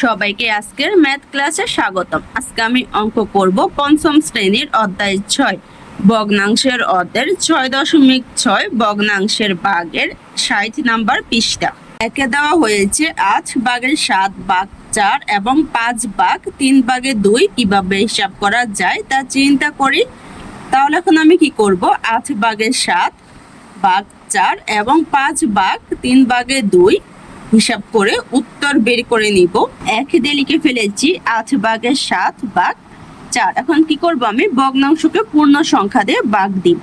সবাইকে আজকের ম্যাথ ক্লাসে স্বাগতম। আজকে আমি অঙ্ক করব পঞ্চম শ্রেণীর অধ্যায় 6 ভগ্নাংশের অর্ধের 6.6 ভগ্নাংশের ভাগের 60 নাম্বার পৃষ্ঠা। একে দেওয়া হয়েছে 8 ভাগের 7 ভাগ 4 এবং 5 ভাগ 3 ভাগের 2 কিভাবে হিসাব করা যায় তা চিন্তা করি। তাহলে এখন আমি কি করব, 8 ভাগের 7 ভাগ 4 এবং 5 ভাগ 3 ভাগের 2 হিসাব করে উত্তর বের করে নিব। এক দিয়ে লিখে ফেলেছি 8 ভাগের 7 ভাগ 4। এখন কি করব, আমি ভগ্নাংশকে পূর্ণ সংখ্যা দিয়ে ভাগ দিব।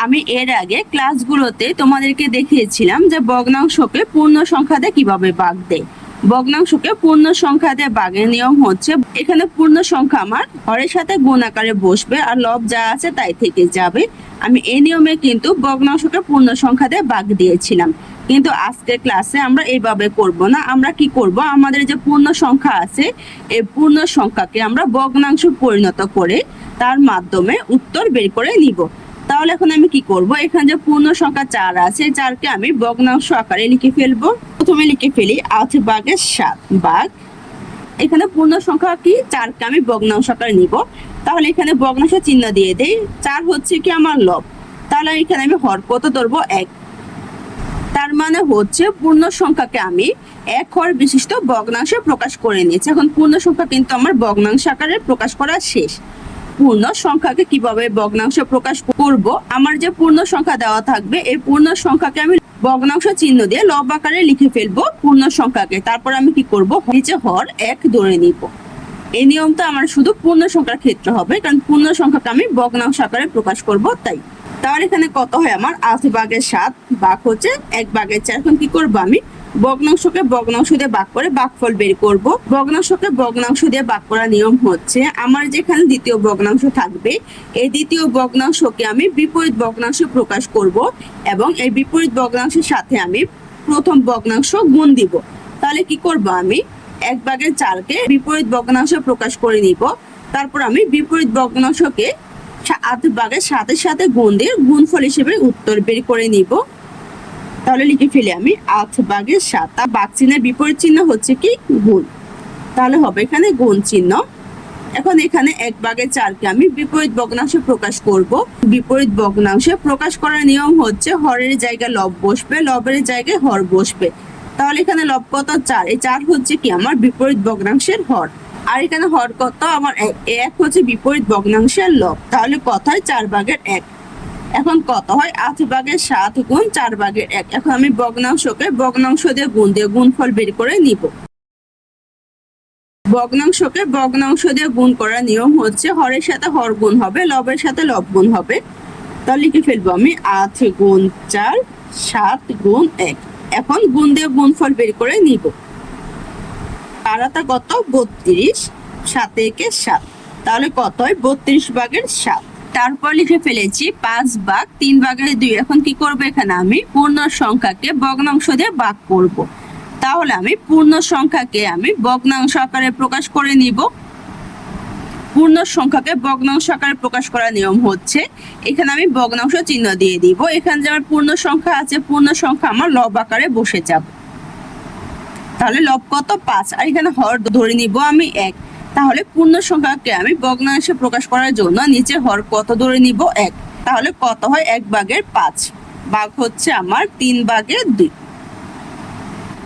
আমি এর আগে ক্লাসগুলোতে তোমাদেরকে দেখিয়েছিলাম যে ভগ্নাংশকে পূর্ণ সংখ্যা দিয়ে কিভাবে ভাগ দেয়। ভগ্নাংশকে পূর্ণ সংখ্যা দিয়ে ভাগের নিয়ম হচ্ছে, এখানে পূর্ণ সংখ্যা আমার হরের সাথে গুণ আকারে বসবে আর লব যা আছে তাই থেকে যাবে। আমি এই নিয়মে কিন্তু ভগ্নাংশকে পূর্ণ সংখ্যা দিয়ে ভাগ দিয়েছিলাম, কিন্তু আজকের ক্লাসে আমরা এইভাবে করব না। আমরা কি করব, আমাদের যে পূর্ণ সংখ্যা আছে এই পূর্ণ সংখ্যাকে আমরা ভগ্নাংশ পরিণত করে তার মাধ্যমে উত্তর বের করে নিব। তাহলে এখন আমি কি করব, এখানে যে পূর্ণ সংখ্যা 4 আছে 4কে আমি ভগ্নাংশ আকারে লিখে ফেলবো। প্রথমে লিখে ফেলি 8 ভাগের 7 ভাগ, এখানে পূর্ণ সংখ্যা কি 4কে আমি ভগ্নাংশ আকারে নিব। তাহলে এখানে ভগ্নাংশ চিহ্ন দিয়ে দেই। 4 হচ্ছে কি আমার লব, তাহলে এখানে আমি হর কত ধরবো 1। তার মানে হচ্ছে পূর্ণ সংখ্যাকে আমি 1 হর বিশিষ্ট ভগ্নাংশে প্রকাশ করে নিয়েছি। এখন পূর্ণ সংখ্যা কিন্তু আমার ভগ্নাংশ আকারে প্রকাশ করা শেষ। পূর্ণ সংখ্যাকে কিভাবে ভগ্নাংশে প্রকাশ করব, আমার যে পূর্ণ সংখ্যা দেওয়া থাকবে এই পূর্ণ সংখ্যাকে আমি ভগ্নাংশ চিহ্ন দিয়ে লব আকারে লিখে ফেলবো পূর্ণ সংখ্যাকে। তারপর আমি কি করব, নিচে হর 1 ধরে নিব। এই নিয়মটা আমার শুধু পূর্ণ সংখ্যার ক্ষেত্রে হবে, কারণ পূর্ণ সংখ্যাকে আমি ভগ্নাংশ আকারে প্রকাশ করব তাই। তাহলে এখানে কত হয়, আমার 8 ভাগের 7 ভাগ হচ্ছে 1 ভাগের 4। এখন কি করব, আমি ভগ্নাংশকে ভগ্নাংশ দিয়ে ভাগ করে ভাগফল বের করব। ভগ্নাংশকে ভগ্নাংশ দিয়ে ভাগ করার নিয়ম হচ্ছে, আমার যেখানে দ্বিতীয় ভগ্নাংশ থাকবে এই দ্বিতীয় ভগ্নাংশকে আমি বিপরীত ভগ্নাংশে প্রকাশ করব এবং এই বিপরীত ভগ্নাংশের সাথে আমি প্রথম ভগ্নাংশ গুণ দিব। তাহলে কি করব, আমি 1 ভাগের 4কে বিপরীত ভগ্নাংশে প্রকাশ করে নিব। তারপর আমি বিপরীত ভগ্নাংশকে 8 ভাগের 7 এর সাথে গুণ দিয়ে গুণফল হিসেবে উত্তর বের করে নিব। তাহলে লিখে ফেলি আমি 8 ভাগের 7, তার ভাগ চিহ্নের বিপরীত চিহ্ন হচ্ছে কি গুণ, তাহলে হবে এখানে গুণ চিহ্ন। এখন এখানে 1 ভাগের 4কে আমি বিপরীত ভগ্নাংশে প্রকাশ করব। বিপরীত ভগ্নাংশে প্রকাশ করার নিয়ম হচ্ছে হরের জায়গায় লব বসবে, লবের জায়গায় হর বসবে। তাহলে এখানে লব কত 4, এই 4 হচ্ছে কি আমার বিপরীত ভগ্নাংশের হর, আর এখানে হর কত আমার 1 হচ্ছে বিপরীত ভগ্নাংশের লব। তাহলে কত হয় 4 ভাগের 1। এখন কত হয় 8 ভাগের 7 গুণ 4 ভাগের 1। এখন আমি ভগ্নাংশকে ভগ্নাংশ দিয়ে গুণফল বের করে নিব। ভগ্নাংশকে ভগ্নাংশ দিয়ে গুণ করার নিয়ম হচ্ছে হরের সাথে হর গুণ হবে, লবের সাথে লব গুণ হবে। তাহলে লিখে ফেলবো আমি 8 গুণ 4 7 গুণ 1। এখন গুণ দিয়ে গুণফল বের করে নিব। তারাটা কত 32, 7 একে 7, তাহলে কত হয় 32 ভাগের 7। তারপর লিখে ফেলেছি 5 ভাগ 3 ভাগের 2। এখন কি করব, এখানে আমি পূর্ণ সংখ্যাকে ভগ্নাংশ দিয়ে ভাগ করব। তাহলে আমি পূর্ণ সংখ্যাকে আমি ভগ্নাংশ আকারে প্রকাশ করে নিব। পূর্ণ সংখ্যাকে ভগ্নাংশ আকারে প্রকাশ করার নিয়ম হচ্ছে, এখানে আমি ভগ্নাংশ চিহ্ন দিয়ে দিব। এখানে যে আমার পূর্ণ সংখ্যা আছে পূর্ণ সংখ্যা আমার লব আকারে বসে যাবে। তাহলে লব কত 5, আর এখানে হর ধরে নিব আমি 1। তাহলে পূর্ণ সংখ্যাকে আমি ভগ্নাংশে প্রকাশ করার জন্য নিচে হর কত ধরে নিব 1। তাহলে কত হয় 1 ভাগের 5, ভাগ হচ্ছে আমার 3 ভাগের 2।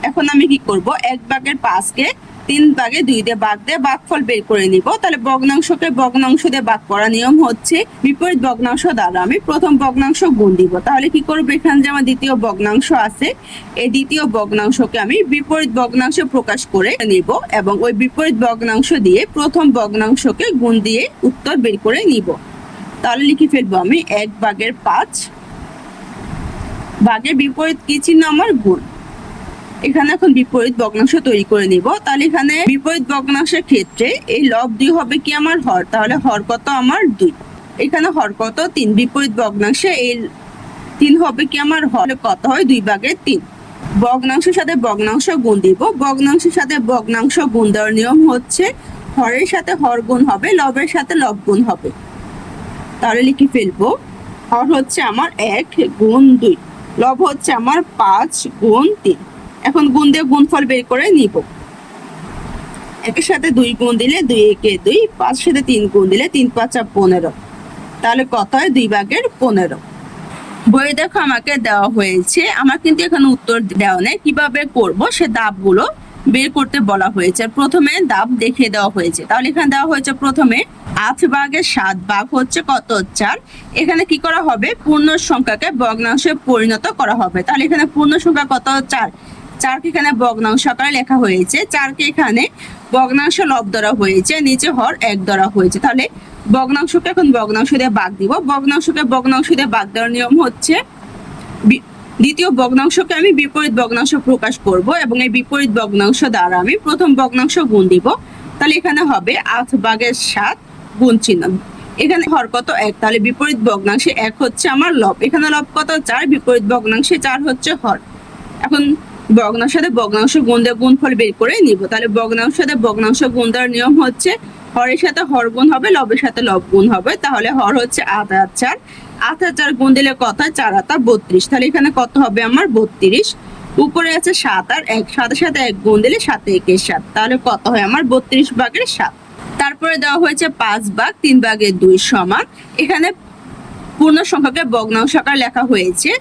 এখন আমি কি করব, 1 ভাগের 5কে 3 ভাগে 2 দিয়ে ভাগ দিয়ে ভাগফল বের করে নিব। তাহলে ভগ্নাংশকে ভগ্নাংশ দিয়ে ভাগ করার নিয়ম হচ্ছে বিপরীত ভগ্নাংশ দ্বারা আমি প্রথম ভগ্নাংশ গুণ দিব। তাহলে কি করব, এখানে যে আমার দ্বিতীয় ভগ্নাংশ আছে এই দ্বিতীয় ভগ্নাংশকে আমি বিপরীত ভগ্নাংশে প্রকাশ করে নিব এবং ওই বিপরীত ভগ্নাংশ দিয়ে প্রথম ভগ্নাংশকে গুণ দিয়ে উত্তর বের করে নিব। তাহলে লিখে ফেলবো আমি 1 ভাগের 5, ভাগের বিপরীত কি চিহ্ন আমার গুণ। এখানে এখন বিপরীত ভগ্নাংশ তৈরি করে নিব। তাহলে এখানে বিপরীত ভগ্নাংশের ক্ষেত্রে এই লব 2 হবে কি আমার হর, তাহলে হর কত আমার 2। এখানে হর কত 3, বিপরীত ভগ্নাংশে এই 3 হবে কি আমার হর, কত হয় 2 ভাগের 3। ভগ্নাংশের সাথে ভগ্নাংশ গুণ দিব। ভগ্নাংশের সাথে ভগ্নাংশ গুণ দেওয়ার নিয়ম হচ্ছে হরের সাথে হর গুণ হবে, লবের সাথে লব গুণ হবে। তাহলে লিখে ফেলবো হর হচ্ছে আমার 1 গুণ 2, লব হচ্ছে আমার 5 গুণ 3। এখন গুণ দিয়ে গুণফল বের করে নিব। একের সাথে 2 গুণ দিলে 2 একে 2, 5 সাথে 3 গুণ দিলে 3 5 15। তাহলে কত হয়? 2 ভাগের 15। বইয়ে দেখো আমাকে দেওয়া হয়েছে, আমার কিন্তু এখানে উত্তর দেওয়া নেই, কিভাবে করব সে ধাপগুলো বের করতে বলা হয়েছে। প্রথমে ধাপ দেখিয়ে দেওয়া হয়েছে। তাহলে এখানে দেওয়া হয়েছে প্রথমে 8 ভাগের 7 ভাগ হচ্ছে কত? 4। এখানে কি করা হবে? পূর্ণ সংখ্যাকে ভগ্নাংশে পরিণত করা হবে। তাহলে এখানে পূর্ণ সংখ্যা কত? 4। 4কে এখানে ভগ্নাংশ আকারে লেখা হয়েছে। 4কে এখানে ভগ্নাংশ লব ধরা হয়েছে, নিচে হর 1 ধরা হয়েছে। তাহলে ভগ্নাংশকে এখন ভগ্নাংশ দিয়ে ভাগ দিব। ভগ্নাংশকে ভগ্নাংশ দিয়ে ভাগ দেওয়ার নিয়ম হচ্ছে দ্বিতীয় ভগ্নাংশকে আমি বিপরীত ভগ্নাংশ প্রকাশ করব এবং এই বিপরীত ভগ্নাংশ দ্বারা আমি প্রথম ভগ্নাংশ গুণ দিব। তাহলে এখানে হবে 8 ভাগের 7 গুণ চিহ্ন, এখানে হর কত? 1। তাহলে বিপরীত ভগ্নাংশে 1 হচ্ছে আমার লব, এখানে লব কত? 4, বিপরীত ভগ্নাংশে 4 হচ্ছে হর। এখন ভগ্নাংশের সাথে ভগ্নাংশ গুণ দিয়ে গুণফল বের করে নিব। তাহলে ভগ্নাংশের সাথে ভগ্নাংশ গুণ দেওয়ার নিয়ম হচ্ছে হরের সাথে হর গুণ হবে, লবের সাথে লব গুণ হবে। তাহলে হর হচ্ছে 8 আর 4, 8 আর 4 গুণ দিলে কত হয়? 4 আর 32। তাহলে এখানে কত হবে আমার? 32। উপরে আছে 7 আর 1, 7 এর সাথে 1 গুণ দিলে 7 একে 7। তাহলে কত হয় আমার? 32 ভাগের 7। তারপরে দেওয়া হয়েছে 5 ভাগ 3 ভাগের 2 সমান। এখানে পূর্ণ সংখ্যাকে ভগ্নাংশ আকারে লেখা হয়েছে।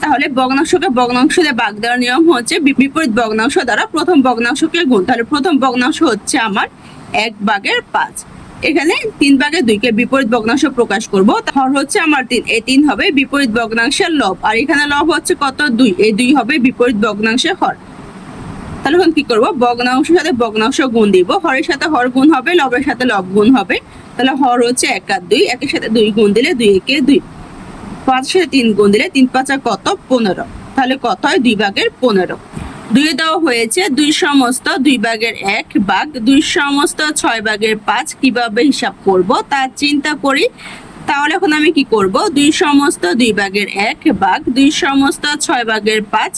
তাহলে ভগ্নাংশকে ভগ্নাংশ দিয়ে ভাগ দেওয়ার নিয়ম হচ্ছে বিপরীত ভগ্নাংশ দ্বারা প্রথম ভগ্নাংশকে গুণ। তাহলে প্রথম ভগ্নাংশ হচ্ছে আমার 1 ভাগের 5। এখানে 3 ভাগের 2 কে বিপরীত ভগ্নাংশ প্রকাশ করব। হর হচ্ছে আমার 3, এই 3 হবে বিপরীত ভগ্নাংশের লব, আর এখানে লব হচ্ছে কত? 2, এই 2 হবে বিপরীত ভগ্নাংশের হর। তাহলে এখন কি করব? ভগ্নাংশের সাথে ভগ্নাংশ গুণ দিব, হরের সাথে হর গুণ হবে, লবের সাথে লব গুণ হবে। তাহলে হর হচ্ছে 1 আর 2, 1 এর সাথে 2 গুণ দিলে 2 একে 2, 5 সাথে 3 গুণ দিলে 3 5 কত? 15। তাহলে কত হয়? 2 ভাগের 15। 2 দেওয়া হয়েছে 2 সমস্ত 2 ভাগের 1 ভাগ 2 সমস্ত 6 ভাগের 5 কিভাবে হিসাব করব তা চিন্তা করি। তাহলে এখন আমি কি করব? 2 সমস্ত 2 ভাগের 1 ভাগ 2 সমস্ত 6 ভাগের 5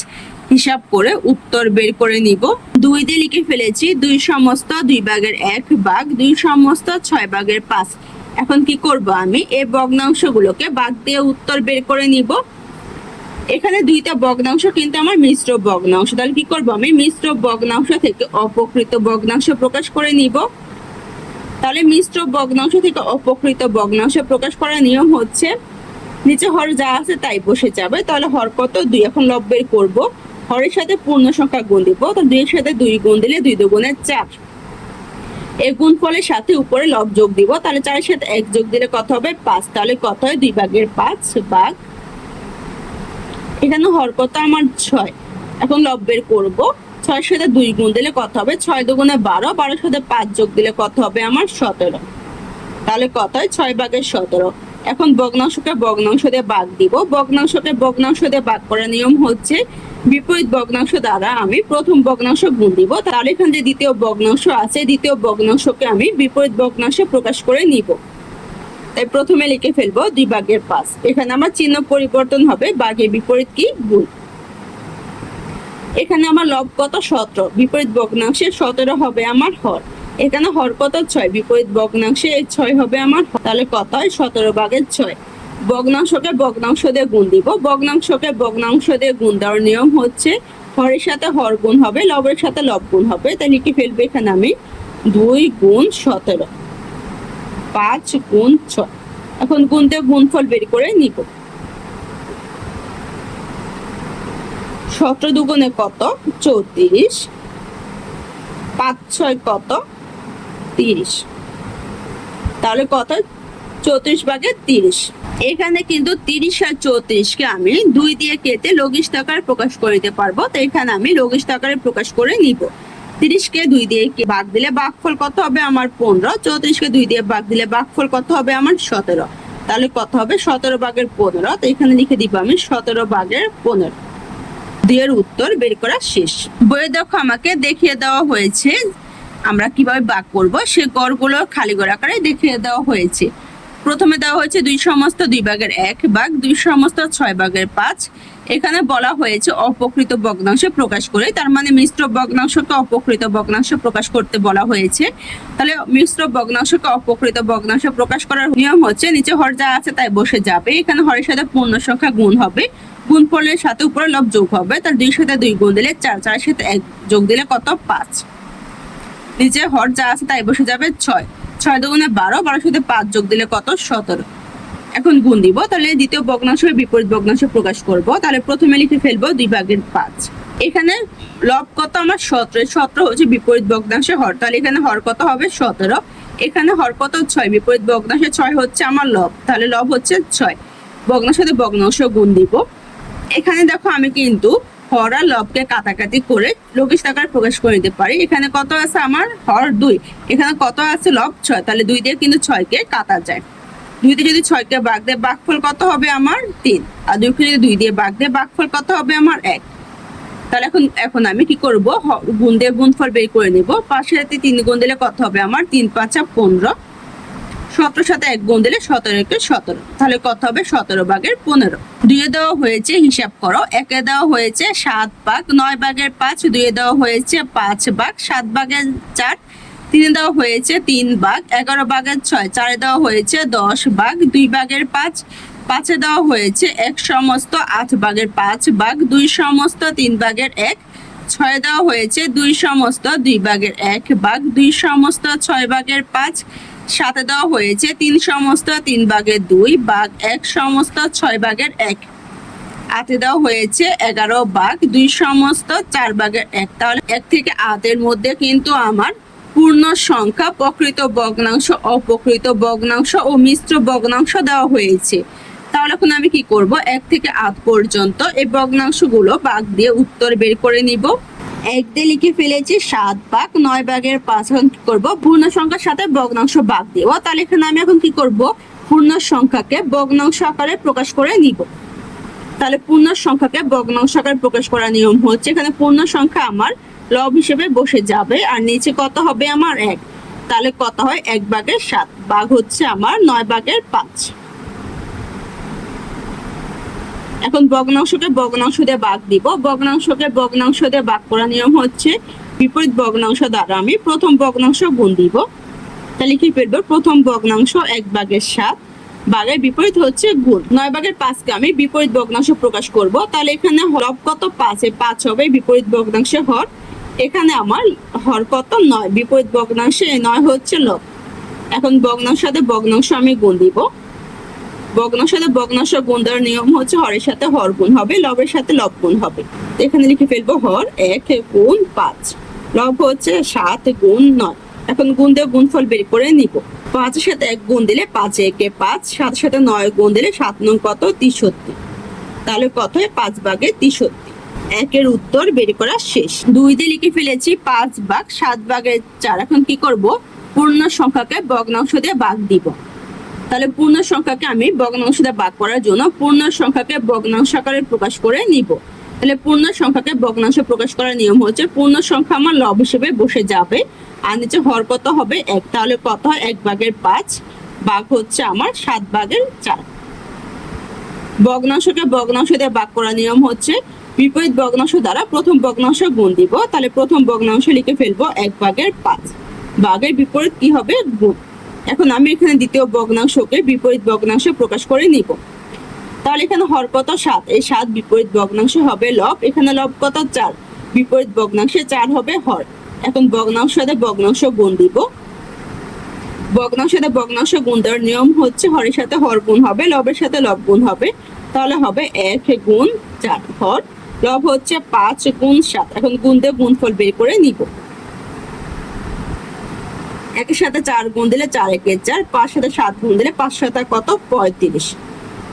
হিসাব করে উত্তর বের করে নিব। 2 দিয়ে লিখে ফেলেছি 2 সমস্ত 2 ভাগের 1 ভাগ 2 সমস্ত 6 ভাগের 5। এখন কি করব? আমি এই ভগ্নাংশগুলোকে ভাগ দিয়ে উত্তর বের করে নিব। এখানে দুইটা ভগ্নাংশ কিন্তু আমার মিশ্র ভগ্নাংশ। তাহলে কি করব? আমি মিশ্র ভগ্নাংশ থেকে অপকৃত ভগ্নাংশ প্রকাশ করে নিব। তাহলে মিশ্র ভগ্নাংশ থেকে অপকৃত ভগ্নাংশ প্রকাশ করার নিয়ম হচ্ছে নিচে হর যা আছে তাই বসে যাবে। তাহলে হর কত? 2। এখন লব বের করব, হরের সাথে পূর্ণ সংখ্যা গুণ দিব। তো 2 এর সাথে 2 গুণ দিলে 2 দুগুণে 4, এই গুণফলের সাথে উপরে লব যোগ দিব। তাহলে 4 এর সাথে 1 যোগ দিলে কত হবে? 5। তাহলে কত হয়? 2 ভাগের 5 ভাগ, এখানে হর কত আমার? 6। এখন লব বের করব, 6 এর সাথে 2 গুণ দিলে কত হবে? 6 দুগুণে 12, 12 এর সাথে 5 যোগ দিলে কত হবে আমার? 17। তাহলে কত হয়? 6 ভাগের 17। এখন ভগ্নাংশকে ভগ্নাংশ দিয়ে ভাগ দিব। ভগ্নাংশকে ভগ্নাংশ দিয়ে ভাগ করার নিয়ম হচ্ছে বিপরীত ভগ্নাংশ দ্বারা আমি প্রথম ভগ্নাংশ গুণ দিব। তাহলে এখানে যে দ্বিতীয় ভগ্নাংশ আছে, দ্বিতীয় ভগ্নাংশকে আমি বিপরীত ভগ্নাংশে প্রকাশ করে নিব। তাই প্রথমে লিখে ফেলবো 2 ভাগের 5। এখানে আমার চিহ্ন পরিবর্তন হবে, ভাগের বিপরীত কি? গুণ। এখানে আমার লব কত? 17, বিপরীত ভগ্নাংশে 17 হবে আমার হর। এখানে হর কত? 6, বিপরীত ভগ্নাংশে এই 6 হবে আমার হর। তাহলে কত হয়? 17 ভাগের 6। ভগ্নাংশকে ভগ্নাংশ দিয়ে গুণ দিব। ভগ্নাংশকে ভগ্নাংশ দিয়ে গুণ দেওয়ার নিয়ম হচ্ছে হরের সাথে হর গুণ হবে, লবের সাথে লব গুণ হবে। তাই লিখে ফেলবো এখানে আমি 2 গুণ 17, 5 গুণ 6। এখন গুণ দিয়ে গুণফল বের করে নিব। 17 দুগুণে কত? 34, 5 6 কত? 30। তাহলে কত? 34 ভাগের 30। এখানে কিন্তু 30 আর 34 কে আমি 2 দিয়ে কেটে লঘিষ্ঠ আকারে প্রকাশ করে নিতে পারবো। তো এখানে আমি লঘিষ্ঠ আকারে প্রকাশ করে নিব। 30 কে 2 দিয়ে ভাগ দিলে ভাগফল কত হবে আমার? 15। 34 কে 2 দিয়ে ভাগ দিলে ভাগফল কত হবে আমার? 17। তাহলে কত হবে? 17 ভাগের 15। তো এখানে লিখে দিব আমি 17 ভাগের 15। 2 এর উত্তর বের করা শেষ। বইয়ে দেখো আমাকে দেখিয়ে দেওয়া হয়েছে আমরা কিভাবে ভাগ করব, সে গড়গুলো খালি ঘর আকারে দেখিয়ে দেওয়া হয়েছে। প্রথমে দেওয়া হয়েছে 2 সমস্ত 2 ভাগের 1 ভাগ 2 সমস্ত 6 ভাগের 5। এখানে বলা হয়েছে অপকৃত ভগ্নাংশ প্রকাশ করে, তার মানে মিশ্র ভগ্নাংশকে অপকৃত ভগ্নাংশ প্রকাশ করতে বলা হয়েছে। তাহলে মিশ্র ভগ্নাংশকে অপকৃত ভগ্নাংশ প্রকাশ করার নিয়ম হচ্ছে নিচে হর যা আছে তাই বসে যাবে। এখানে হরের সাথে পূর্ণ সংখ্যা গুণ হবে, গুণফলের সাথে উপরে লব যোগ হবে। তার 2 সাথে 2 গুণ দিলে 4, 4 এর সাথে 1 যোগ দিলে কত? 5। নিচে হর যা আছে তাই বসে যাবে 6, 6 দুগুণে 12, 12 সাথে 5 যোগ দিলে কত 17। এখন গুণ দিব, তাহলে দ্বিতীয় ভগ্নাংশের বিপরীত ভগ্নাংশ প্রকাশ করব। তাহলে প্রথমে লিখে ফেলবো 2/5। এখানে লব কত আমার 17, 17 হচ্ছে বিপরীত ভগ্নাংশে হর, তাহলে এখানে হর কত হবে 17। এখানে হর কত 6, বিপরীত ভগ্নাংশে 6 হচ্ছে আমার লব, তাহলে লব হচ্ছে 6। ভগ্নাংশের সাথে ভগ্নাংশ গুণ দিব। এখানে দেখো আমি কিন্তু হর আর লবকে কাটাকাটি করে লঘিষ্ঠ আকারে প্রকাশ করে নিতে পারি। এখানে কত আছে আমার হর 2, এখানে কত আছে লব 6, তাহলে 2 দিয়ে কিন্তু 6কে কাটা যায়। 2 দিয়ে যদি 6কে ভাগ দেয় ভাগফল কত হবে আমার 3, আর 2কে যদি 2 দিয়ে ভাগ দেয় ভাগফল কত হবে আমার 1। তাহলে এখন আমি কি করব, গুণ দিয়ে গুণফল বের করে নিব। 5 এর সাথে 3 গুণ দিলে কত হবে আমার 3 5 15, 17 সাথে 1 গুণ দিলে 17 কে 17, তাহলে কত হবে 17/15। 2 এ দেওয়া হয়েছে, হিসাব করো, 1 এ দেওয়া হয়েছে 7/9, 9/5, 2 এ দেওয়া হয়েছে 5/, 7/4, 3 এ দেওয়া হয়েছে 3/, 11/6, 4 এ দেওয়া হয়েছে 10/, 2/5, 5 এ দেওয়া হয়েছে 1 সমস্ত 8/5, 2 সমস্ত 3/1, 6 এ দেওয়া হয়েছে 2 সমস্ত 2/1, 2 সমস্ত 6/5, 7 এ দেওয়া হয়েছে 3 সমস্ত 3/2, 1 সমস্ত 6/1, 8 এ দেওয়া হয়েছে 11/, 2 সমস্ত 4/1। তাহলে 1 থেকে 8 এর মধ্যে কিন্তু আমার পূর্ণ সংখ্যা, প্রকৃত ভগ্নাংশ, অপ্রকৃত ভগ্নাংশ ও মিশ্র ভগ্নাংশ দেওয়া হয়েছে। তাহলে এখন আমি কি করব, 1 থেকে 8 পর্যন্ত এই ভগ্নাংশগুলো ভাগ দিয়ে উত্তর বের করে নিব। 1 দিয়ে লিখে ফেলেছি 7/, 9/5। এখন কি করব, পূর্ণ সংখ্যার সাথে ভগ্নাংশ ভাগ দিব। তাহলে এখানে আমি এখন কি করব, পূর্ণ সংখ্যাকে ভগ্নাংশ আকারে প্রকাশ করে নিব। তাহলে পূর্ণ সংখ্যাকে ভগ্নাংশ আকারে প্রকাশ করার নিয়ম হচ্ছে, এখানে পূর্ণ সংখ্যা আমার লব হিসেবে বসে যাবে, আর নিচে কত হবে আমার 1, তাহলে কত হয় 1/7, ভাগ হচ্ছে আমার 9/5। এখন ভগ্নাংশকে ভগ্নাংশ দিয়ে ভাগ দিব। ভগ্নাংশকে ভগ্নাংশ দিয়ে ভাগ করার নিয়ম হচ্ছে, বিপরীত ভগ্নাংশ দ্বারা আমি প্রথম ভগ্নাংশ গুণ দিব। তাহলে কি ফেলবো, প্রথম ভগ্নাংশ 1/7, ভাগের বিপরীত হচ্ছে গুণ। 9/5কে আমি বিপরীত ভগ্নাংশ প্রকাশ করব। তাহলে এখানে লব কত 5, 5 হবে বিপরীত ভগ্নাংশে হর। এখানে আমার হর কত 9, বিপরীত ভগ্নাংশে 9 হচ্ছে লব। এখন ভগ্নাংশ সাথে ভগ্নাংশ আমি গুণ দিব। ভগ্নাংশ সাথে ভগ্নাংশ গুণ দেওয়ার নিয়ম হচ্ছে, হরের সাথে হর গুণ হবে, লবের সাথে লব গুণ হবে। এখানে লিখে ফেলবো হর 1 গুণ 5, লব হচ্ছে 7 গুণ 9। এখন গুণ দিয়ে গুণফল বের করে নিব। 5 এর সাথে 1 গুণ দিলে 5 একে 5, 7 এর সাথে 9 গুণ দিলে 7 9 কত 63। তাহলে কত হয় 5/63। 1 এর উত্তর বের করা শেষ। 2 দিয়ে লিখে ফেলেছি 5/, 7/4। এখন কি করব, পূর্ণ সংখ্যাকে ভগ্নাংশ দিয়ে ভাগ দিব। তাহলে পূর্ণ সংখ্যাকে আমি ভগ্নাংশ দিয়ে ভাগ করার জন্য পূর্ণ সংখ্যাকে ভগ্নাংশ আকারে প্রকাশ করে নিব। তাহলে পূর্ণ সংখ্যাকে ভগ্নাংশ প্রকাশ করার নিয়ম হচ্ছে, পূর্ণ সংখ্যা আমার লব হিসেবে বসে যাবে, আর নিচে হর কত হবে 1, তাহলে কত হয় 1/5, ভাগ হচ্ছে আমার 7/4। ভগ্নাংশকে ভগ্নাংশ দিয়ে ভাগ করার নিয়ম হচ্ছে, বিপরীত ভগ্নাংশ দ্বারা প্রথম ভগ্নাংশ গুণ দিব। তাহলে প্রথম ভগ্নাংশ লিখে ফেলবো 1/5, ভাগের বিপরীত কি হবে গুণ। এখন আমি এখানে দ্বিতীয় ভগ্নাংশকে বিপরীত ভগ্নাংশে প্রকাশ করে নিব। তাহলে এখানে হর কত 7, এই 7 বিপরীত ভগ্নাংশে হবে লব। এখানে লব কত 4, বিপরীত ভগ্নাংশে 4 হবে হর। এখন ভগ্নাংশ সাথে ভগ্নাংশ গুণ দিব। ভগ্নাংশ সাথে ভগ্নাংশ গুণ দেওয়ার নিয়ম হচ্ছে, হরের সাথে হর গুণ হবে, লবের সাথে লব গুণ হবে। তাহলে হবে 1 গুণ 4 হর, লব হচ্ছে 5 গুণ 7। এখন গুণ দিয়ে গুণফল বের করে নিব। 1 এর সাথে 4 গুণ দিলে 4 একে 4, 5 সাথে 7 গুণ দিলে 5 7 কত 35।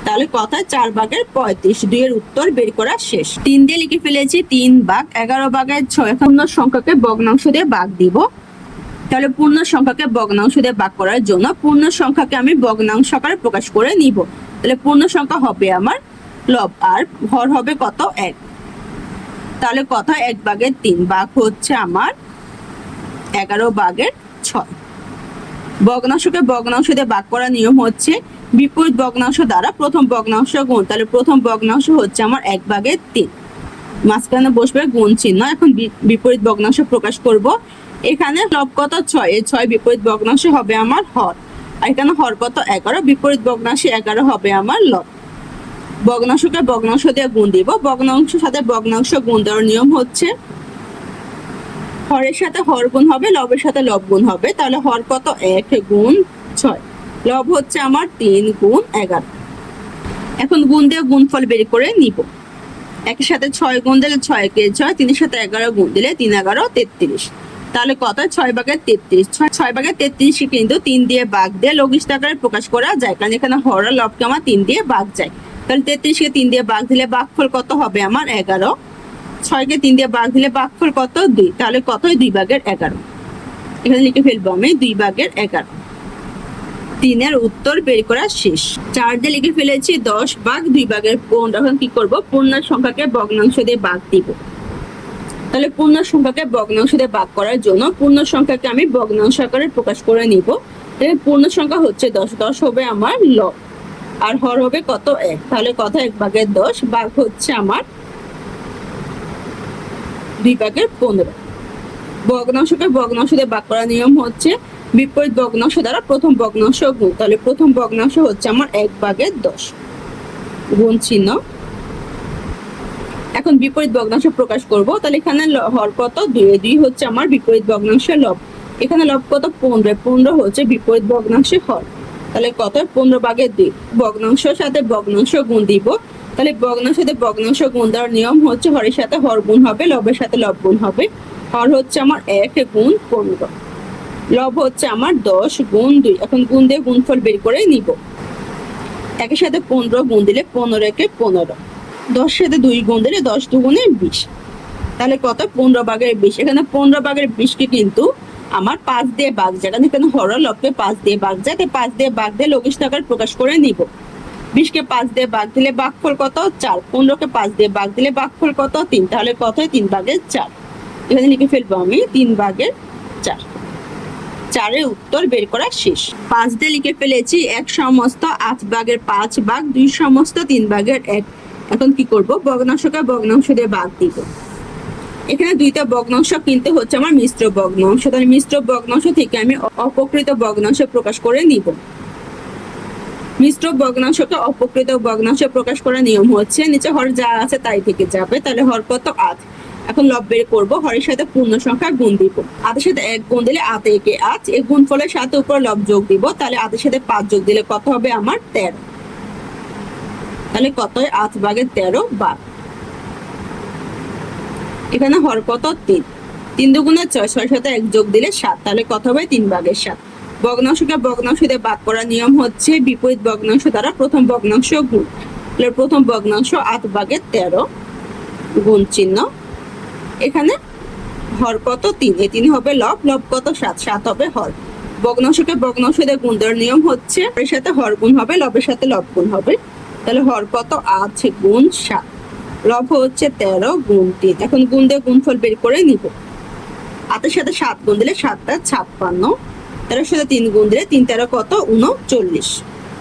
তাহলে কত 4/35। 2 এর উত্তর বের করা শেষ। 3 দিয়ে লিখে ফেলেছি 3/, 11/6। এখন পূর্ণ সংখ্যাকে ভগ্নাংশ দিয়ে ভাগ দিব। তাহলে পূর্ণ সংখ্যাকে ভগ্নাংশ দিয়ে ভাগ করার জন্য পূর্ণ সংখ্যাকে আমি ভগ্নাংশ আকারে প্রকাশ করে নিব। তাহলে পূর্ণ সংখ্যা হবে আমার লব, আর হর হবে কত 1। তাহলে কত 1/3, ভাগ হচ্ছে আমার 11/6। ভগ্নাংশকে ভগ্নাংশ দিয়ে ভাগ করার নিয়ম হচ্ছে, বিপরীত ভগ্নাংশ দ্বারা প্রথম ভগ্নাংশ গুণ। তাহলে প্রথম ভগ্নাংশ হচ্ছে আমার 1/3, মাঝখানে বসবে গুণ চিহ্ন। এখন বিপরীত ভগ্নাংশ প্রকাশ করব। এখানে লব কত 6, এই 6 বিপরীত ভগ্নাংশ হবে আমার হর, আর এখানে হর কত 11, বিপরীত ভগ্নাংশে 11 হবে আমার লব। ভগ্নাংশকে ভগ্নাংশ দিয়ে গুণ দিব। ভগ্নাংশের সাথে ভগ্নাংশ গুণ দেওয়ার নিয়ম হচ্ছে, হরের সাথে হর গুণ হবে, লবের সাথে লব গুণ হবে, তাহলে হর কত 1 গুণ 6, লব হচ্ছে আমার 3 গুণ 11। এখন গুণ দিয়ে গুণফল বের করে নিব। একের সাথে 6 গুণ দিলে 6 কে 6, 3 এর সাথে 11 গুণ দিলে 3 11 33, তাহলে কত 6 ভাগের 33, 6 ভাগের 33 কিন্তু 3 দিয়ে ভাগ দিয়ে লঘিষ্ঠ আকারে প্রকাশ করা যায়, কারণ এখানে হর আর লবকে আমার 3 দিয়ে ভাগ যায়। তাহলে 33 কে 3 দিয়ে ভাগ দিলে ভাগফল কত হবে আমার 11, 6 কে 3 দিয়ে ভাগ দিলে ভাগফল কত 2, তাহলে কত 2 ভাগের 11। এখানে লিখে ফেলবো আমি 2 ভাগের 11। 3 এর উত্তর বের করা শেষ। 4 দিয়ে লিখে ফেলেছি 10 ভাগ 2 ভাগের 15। এখন কি করব, পূর্ণ সংখ্যাকে ভগ্নাংশ দিয়ে ভাগ দিব। তাহলে পূর্ণ সংখ্যাকে ভগ্নাংশ দিয়ে ভাগ করার জন্য পূর্ণ সংখ্যাকে আমি ভগ্নাংশ আকারে প্রকাশ করে নিব। তাহলে পূর্ণ সংখ্যা হচ্ছে 10, 10 হবে আমার লব, আর হর হবে কত 1, তাহলে কত 1 ভাগের 10 ভাগ হচ্ছে আমার 2 ভাগের 15। ভগ্নাংশকে ভগ্নাংশ দিয়ে ভাগ করার নিয়ম হচ্ছে বিপরীত ভগ্নাংশ দ্বারা প্রথম ভগ্নাংশ গুণ। তাহলে প্রথম ভগ্নাংশ হচ্ছে আমার 1 ভাগের 10 গুণ চিহ্ন। এখন বিপরীত ভগ্নাংশ প্রকাশ করব। তাহলে এখানে হর কত 2, 2 হচ্ছে আমার বিপরীত ভগ্নাংশের লব। এখানে লব কত 15, 15 হচ্ছে বিপরীত ভগ্নাংশের হর। তাহলে কত 15 ভাগের 2, ভগ্নাংশের সাথে ভগ্নাংশ গুণ দিব। তাহলে ভগ্নাংশের সাথে ভগ্নাংশ গুণ দেওয়ার নিয়ম হচ্ছে হরের সাথে হর গুণ হবে, লবের সাথে লব গুণ হবে। হর হচ্ছে আমার 1 গুণ 15, লব হচ্ছে আমার 10 গুণ 2। এখন গুণ দিয়ে গুণফল বের করে নিব। 1 এর সাথে 15 গুণ দিলে 15 একে 15, 10 এর সাথে 2 গুণ দিলে 10 দুগুণে 20, তাহলে কত 15 ভাগের 20। এখানে 15 ভাগের 20 কে কিন্তু আমার 5 দিয়ে ভাগ যায়, কারণ এখানে হর লবকে 5 দিয়ে ভাগ যায়, তাই 5 দিয়ে ভাগ দিয়ে লঘিষ্ঠ আকারে প্রকাশ করে নিব। 20 কে 5 দিয়ে ভাগ দিলে ভাগফল কত 4, 15 কে 5 দিয়ে ভাগ দিলে ভাগফল কত 3, তাহলে কত 3 ভাগের 4। এখানে লিখে ফেলবো আমি 3 ভাগের 4। 4 এর উত্তর বের করা শেষ। 5 দিয়ে লিখে ফেলেছি 1 সমস্ত 8 ভাগের 5 ভাগ 2 সমস্ত 3 ভাগের 1। এখন কি করব, ভগ্নাংশকে ভগ্নাংশ দিয়ে ভাগ দিব। এখানে দুইটা ভগ্নাংশ কিন্তু হচ্ছে আমার মিশ্র ভগ্নাংশ, তাহলে মিশ্র ভগ্নাংশ থেকে আমি অপকৃত ভগ্নাংশ প্রকাশ করে নিব। মিশ্র ভগ্নাংশকে অপকৃত ভগ্নাংশে প্রকাশ করার নিয়ম হচ্ছে নিচে হর যা আছে তাই থেকে যাবে। তাহলে হর কত 8। এখন লব বের করবো, হরের সাথে পূর্ণ সংখ্যা গুণ দিব। 8 এর সাথে 1 গুণ দিলে 8 একে 8, এই গুণফলের সাথে উপর লব যোগ দিব। তাহলে 8 এর সাথে 5 যোগ দিলে কত হবে আমার 13, তাহলে কত 8 ভাগের 13 বার। এখানে হর কত 3, 3 দুগুণে 6, 6 সাথে 1 যোগ দিলে 7, তাহলে কত হবে 3 ভাগের 7। ভগ্নাংশকে ভগ্নাংশ দিয়ে ভাগ করার নিয়ম হচ্ছে বিপরীত ভগ্নাংশ দ্বারা প্রথম ভগ্নাংশ গুণ। তাহলে প্রথম ভগ্নাংশ 8 ভাগের 13 গুণ চিহ্ন। এখানে হর কত 3, এই 3 হবে লব, লব কত 7, 7 হবে হর। ভগ্নাংশকে ভগ্নাংশ দিয়ে গুণ দেওয়ার নিয়ম হচ্ছে হরের সাথে হর গুণ হবে, লবের সাথে লব গুণ হবে। তাহলে হর কত 8 গুণ 7, লব হচ্ছে 13 গুণ 3। এখন গুণ দিয়ে গুণফল বের করে নিব। 8 এর সাথে 7 গুণ দিলে 7 টা 56, 13 সাথে 3 গুণ দিলে 3 13 কত 39,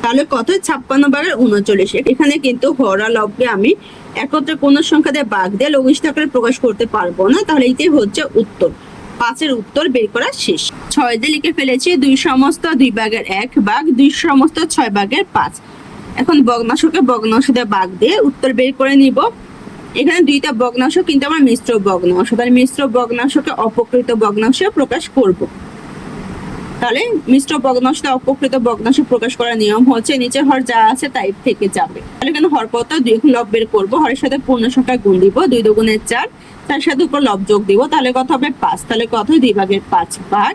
তাহলে কত 56 ভাগের 39। এখানে কিন্তু হর আর লবকে আমি একত্রে কোন সংখ্যা দিয়ে ভাগ দিয়ে লঘিষ্ঠ আকারে প্রকাশ করতে পারবো না, তাহলে এইটাই হচ্ছে উত্তর। 5 এর উত্তর বের করা শেষ। 6 দিয়ে লিখে ফেলেছি 2 সমস্ত 2 ভাগের 1 ভাগ 2 সমস্ত 6 ভাগের 5। এখন ভগ্নাংশকে ভগ্নাংশ দিয়ে ভাগ দিয়ে উত্তর বের করে নিব। এখানে দুইটা ভগ্নাংশ কিন্তু আমার মিশ্র ভগ্নাংশ, তাহলে মিশ্র ভগ্নাংশকে অপকৃত ভগ্নাংশে প্রকাশ করব। তাহলে মিশ্র ভগ্নাংশ অপকৃত ভগ্নাংশ প্রকাশ করার নিয়ম হচ্ছে নিচে হর যা আছে তাই থেকে যাবে। তাহলে এখানে হর কত 2, এখন লব বের করবো। হরের সাথে পূর্ণ সংখ্যা গুণ দিব, 2 দুগুণে 4, তার সাথে উপর লব যোগ দিব। তাহলে কত হবে 5, তাহলে কত 2 ভাগের 5 ভাগ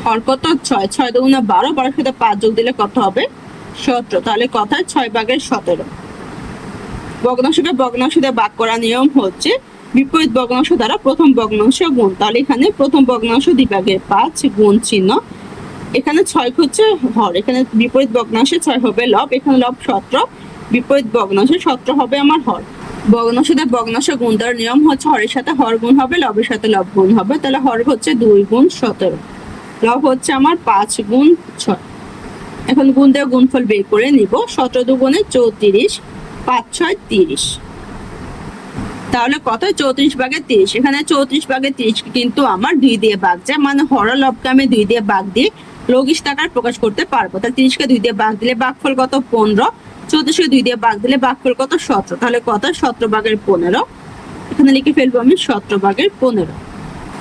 হর কত 6, 6 দুগুণে 12, 12 সাথে 5 যোগ দিলে কত হবে 17, তাহলে কত 6 ভাগের 17। ভগ্নাংশকে ভগ্নাংশ দিয়ে ভাগ করার নিয়ম হচ্ছে বিপরীত ভগ্নাংশ দ্বারা প্রথম ভগ্নাংশ গুণ। তাহলে এখানে প্রথম ভগ্নাংশ 2 ভাগের 5 গুণ চিহ্ন। এখানে 6 হচ্ছে হর, এখানে বিপরীত ভগ্নাংশে 6 হবে লব, এখানে লব 17, বিপরীত ভগ্নাংশে 17 হবে আমার হর। ভগ্নাংশ দিয়ে ভগ্নাংশ গুণ দেওয়ার নিয়ম হচ্ছে হরের সাথে হর গুণ হবে, লবের সাথে লব গুণ হবে। তাহলে হর হচ্ছে 2 গুণ 17, লব হচ্ছে আমার 5 গুণ 6। এখন গুণ দিয়ে গুণফল বের করে নিব। 17 দুগুণে 34, 5 6 30, তাহলে কত 34 ভাগের 30। এখানে 34 ভাগের 30 কিন্তু আমার 2 দিয়ে ভাগ যায়, মানে হর লবকে আমি 2 দিয়ে ভাগ দিয়ে লঘিষ্ঠ আকার প্রকাশ করতে পারবো। তাহলে 30 কে 2 দিয়ে ভাগ দিলে ভাগফল কত 15, 34 কে 2 দিয়ে ভাগ দিলে ভাগফল কত 17, তাহলে কত 17 ভাগের 15। এখানে লিখে ফেলবো আমি 17/15।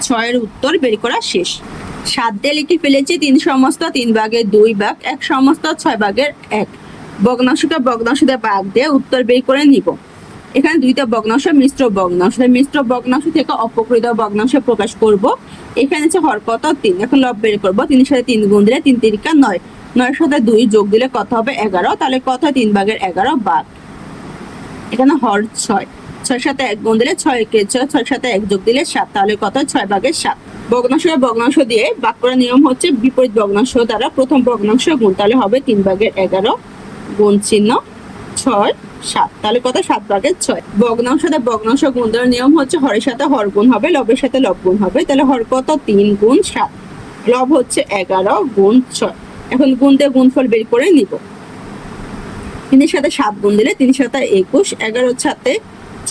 6 এর উত্তর বের করা শেষ। 7 দিয়ে লিখে ফেলেছি 3 সমস্ত 3/2 ভাগ 1 সমস্ত 6/1। ভগ্নাংশকে ভগ্নাংশ দিয়ে ভাগ দিয়ে উত্তর বের করে নিব। এখানে দুইটা ভগ্নাংশ মিশ্র ভগ্নাংশ, মিশ্র ভগ্নাংশ থেকে অপকৃত ভগ্নাংশ প্রকাশ করব। এখানে হচ্ছে হর কত 3, এখন লব বের করবো। 3 এর সাথে 3 গুণ দিলে 3 3 9, 9 এর সাথে 2 যোগ দিলে কত হবে 11, তাহলে কত 3/11 ভাগ। এখানে হর 6, 6 এর সাথে 1 গুণ দিলে 6 কে 6, 6 এর সাথে 1 যোগ দিলে 7, তাহলে কত 6/7। ভগ্নাংশকে ভগ্নাংশ দিয়ে ভাগ করার নিয়ম হচ্ছে বিপরীত ভগ্নাংশ দ্বারা প্রথম ভগ্নাংশ গুণ, তাহলে হবে 3/11 গুণ চিহ্ন 6 7, তাহলে কত 7/6। ভগ্নাংশ সাথে ভগ্নাংশ গুণ দেওয়ার নিয়ম হচ্ছে হরের সাথে হর গুণ হবে, লবের সাথে লব গুণ হবে, তাহলে হর কত 3 গুণ 7, লব হচ্ছে 11 গুণ 6। এখন গুণ দিয়ে গুণফল বের করে নিব। 3 এর সাথে 7 গুণ দিলে 3 সাথে 21, 11 এর সাথে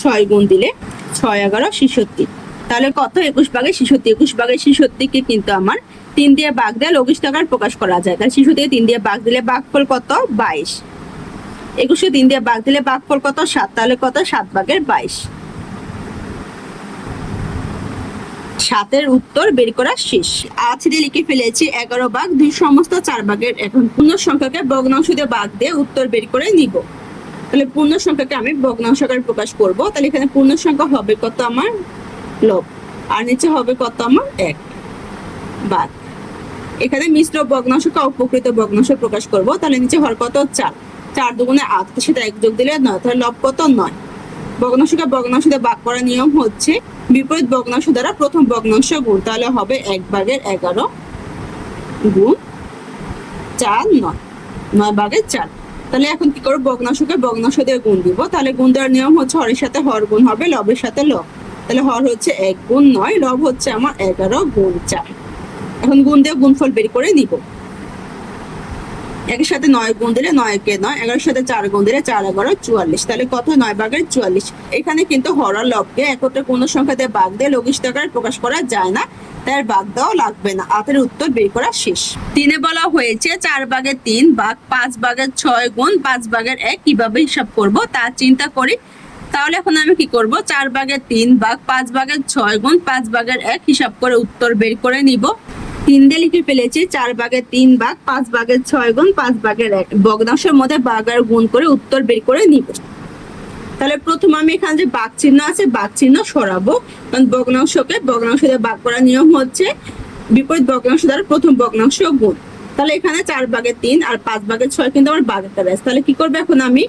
6 গুণ দিলে 6 11 66, তাহলে কত 21/66। 21/66 কে কিন্তু আমার 3 দিয়ে ভাগ দিয়ে লঘিষ্ঠ আকার প্রকাশ করা যায়। তাহলে 66 কে 3 দিয়ে ভাগ দিলে ভাগফল কত 22, 21 3 দিয়ে ভাগ দিলে ভাগফল কত 7, তাহলে কত 7/22। 7 এর উত্তর বের করা শেষ। দিয়ে লিখে ফেলেছি 11/2 সমস্ত 4/1। এখন পূর্ণ সংখ্যাকে ভগ্নাংশ দিয়ে ভাগ দিয়ে উত্তর বের করে নিব। তাহলে পূর্ণ সংখ্যাকে আমি ভগ্নাংশ আকারে প্রকাশ করব। তাহলে এখানে পূর্ণ সংখ্যা হবে কত আমার লব, আর নিচে হবে কত আমার 1 ভাগ। এখানে মিশ্র ভগ্নাংশকে অপকৃত ভগ্নাংশ প্রকাশ করব। তাহলে নিচে হর কত 4, 4 দুগুণে 8, সেটা 1 যোগ দিলে 9, তাহলে লব কত 9। ভগ্নাংশকে ভগ্নাংশ দিয়ে ভাগ করার নিয়ম হচ্ছে বিপরীত ভগ্নাংশ দ্বারা প্রথম ভগ্নাংশ গুণ, তাহলে হবে 1/11 গুণ 4 9, 9/4। তাহলে এখন কি করব, ভগ্নাংশকে ভগ্নাংশ দিয়ে গুণ দিব। তাহলে গুণ দেওয়ার নিয়ম হচ্ছে হরের সাথে হর গুণ হবে, লবের সাথে লব, তাহলে হর হচ্ছে 1 গুণ 9, লব হচ্ছে আমার 11 গুণ 4। এখন গুণ দিয়ে গুণফল বের করে নিব। 1 এর সাথে 9 গুণ দিলে 9 কে 9, 11 এর সাথে 4 গুণ দিলে 4 11 44, তাহলে কত 9/44। এখানে কিন্তু হর আর লবকে একত্রে কোনো সংখ্যা দিয়ে ভাগ দিয়ে লঘিষ্ঠ আকারে প্রকাশ করা যায় না, তার ভাগ দেওয়া লাগবে না। 8 এর উত্তর বের করা শেষ। 3 এ বলা হয়েছে 4/3 ভাগ 5/6 গুণ 5/1 কিভাবে হিসাব করব তা চিন্তা করি। তাহলে এখন আমি কি করব, 4/3 ভাগ 5/6 গুণ 5/1 হিসাব করে উত্তর বের করে নিব। 3 দিয়ে লিখে ফেলেছি 4/3 ভাগ 5/6 গুণ 5/1। ভগ্নাংশের মধ্যে ভাগ আর গুণ করে উত্তর বের করে নিব। তাহলে প্রথম আমি এখানে যে ভাগ চিহ্ন আছে ভাগ চিহ্ন সরাবো, কারণ ভগ্নাংশকে ভগ্নাংশ দিয়ে ভাগ করার নিয়ম হচ্ছে বিপরীত ভগ্নাংশ দ্বারা প্রথম ভগ্নাংশ গুণ। তাহলে এখানে 4/3 আর 5/6 কিন্তু আমার ভাগ একটা ব্যাস। তাহলে কি করবো, এখন আমি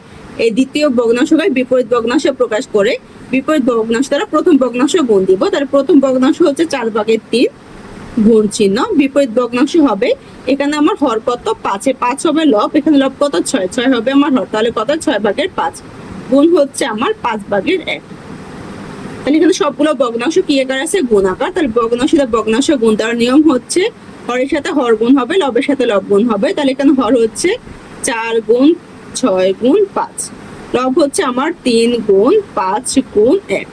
এই দ্বিতীয় ভগ্নাংশকে বিপরীত ভগ্নাংশ প্রকাশ করে বিপরীত ভগ্নাংশ দ্বারা প্রথম ভগ্নাংশ গুণ দিব। তাহলে প্রথম ভগ্নাংশ হচ্ছে 4/3 গুণ চিহ্ন, বিপরীত ভগ্নাংশ হবে এখানে আমার হর কত 5, 5 হবে লব, এখানে লব কত 6, 6 হবে আমার হর, তাহলে কত 6/5 গুণ হচ্ছে আমার 5/1। তাহলে এখানে সবগুলো ভগ্নাংশ কি আকার আছে গুণ আকার। তাহলে ভগ্নাংশ ভগ্নাংশ গুণ দেওয়ার নিয়ম হচ্ছে হরের সাথে হর গুণ হবে, লবের সাথে লব গুণ হবে। তাহলে এখানে হর হচ্ছে 4 গুণ 6 গুণ 5, লব হচ্ছে আমার 3 গুণ 5 গুণ 1।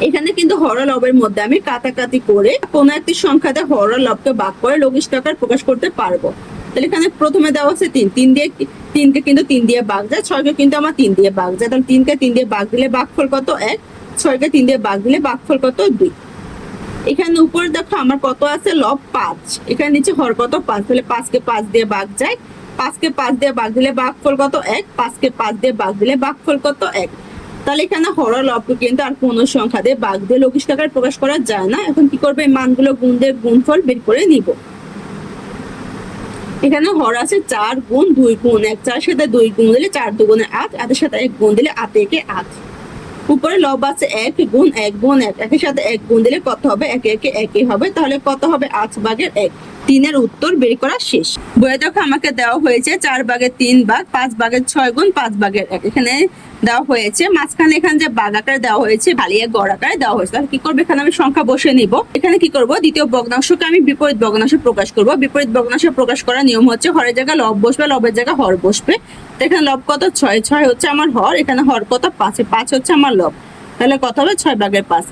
এখানে কিন্তু হর লবের মধ্যে আমি কাটাকাটি করে কোন একটি সংখ্যাতে হর লবকে ভাগ করে লঘিষ্ঠ আকার প্রকাশ করতে পারবো। তাহলে এখানে প্রথমে দেওয়া আছে 3, 3 দিয়ে 3 কে কিন্তু 3 দিয়ে ভাগ যায়, 6 কে কিন্তু আমার 3 দিয়ে ভাগ যায়। তাহলে 3 কে 3 দিয়ে ভাগ দিলে ভাগফল কত 1, 6 কে 3 দিয়ে ভাগ দিলে ভাগফল কত 2। এখানে উপরে দেখো আমার কত আছে লব 5, এখানে নিচে হর কত 5, তাহলে 5 কে 5 দিয়ে ভাগ যায়, 5 কে 5 দিয়ে ভাগ দিলে ভাগফল কত 1, 5 কে 5 দিয়ে ভাগ দিলে ভাগফল কত 1। তাহলে এখানে হর লবকে কিন্তু আর কোন সংখ্যা দিয়ে ভাগ দিয়ে লঘিষ্ঠ আকারে প্রকাশ করা যায় না। এখন কি করবে, মানগুলো গুণ দিয়ে গুণফল বের করে নিব। এখানে হর আছে 4 গুণ 2 গুণ 1, 4 সাথে 2 গুণ দিলে 4 দুগুণে 8, 8 এর সাথে 1 গুণ দিলে 8 একে 8। উপরে লব আছে 1 গুণ 1 গুণ 1, 1 এর সাথে 1 গুণ দিলে কত হবে 1 একে 1 হবে, তাহলে কত হবে 8/1। 3 এর উত্তর বের করা শেষ। বইয়ে দেখো আমাকে দেওয়া হয়েছে 4/3 ভাগ 5/6 গুণ 5/1। এখানে দেওয়া হয়েছে মাঝখানে এখানে যে ভাগ আকারে দেওয়া হয়েছে ভালিয়ে গড় আকারে দেওয়া হয়েছে। তাহলে কি করবো, এখানে আমি সংখ্যা বসে নিব। এখানে কি করব, দ্বিতীয় ভগ্নাংশকে আমি বিপরীত ভগ্নাংশে প্রকাশ করব। বিপরীত ভগ্নাংশে প্রকাশ করার নিয়ম হচ্ছে হরের জায়গায় লব বসবে, লবের জায়গায় হর বসবে। এখানে লব কত 6, 6 হচ্ছে আমার হর, এখানে হর কত 5, 5 হচ্ছে আমার লব, তাহলে কত হবে 6/5।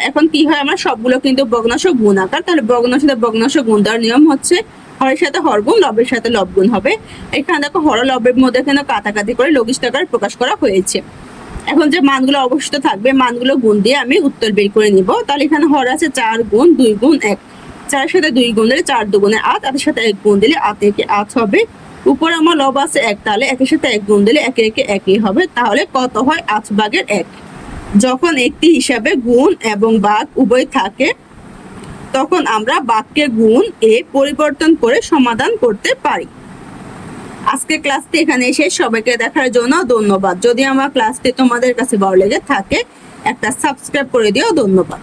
এখন কি হয়, আমার সবগুলো কিন্তু ভগ্নাংশ গুণ আকার। তাহলে ভগ্নাংশ ভগ্নাংশ গুণ দেওয়ার নিয়ম হচ্ছে হরের সাথে হর গুণ, লবের সাথে লব গুণ হবে। এখানে দেখো হর লবের মধ্যে এখানে কাটাকাটি করে লঘিষ্ঠ আকারে প্রকাশ করা হয়েছে। এখন যে মানগুলো অবশিষ্ট থাকবে মানগুলো গুণ দিয়ে আমি উত্তর বের করে নিব। তাহলে এখানে হর আছে 4 গুণ 2 গুণ 1, 4 এর সাথে 2 গুণ দিলে 4 দুগুণে 8, 8 এর সাথে 1 গুণ দিলে 8 একে 8 হবে। উপরে আমার লব আছে 1, তাহলে 1 এর সাথে 1 গুণ দিলে 1 একে 1ই হবে। তাহলে কত হয় 8 ভাগের 1। যখন একটি হিসাবে গুণ এবং ভাগ উভয় থাকে তখন আমরা ভাগকে গুণ এ পরিবর্তন করে সমাধান করতে পারি। আজকে ক্লাসটি এখানে শেষ। সবাইকে দেখার জন্য ধন্যবাদ। যদি আমার ক্লাসটি তোমাদের কাছে ভালো লেগে থাকে একটা সাবস্ক্রাইব করে দিও। ধন্যবাদ।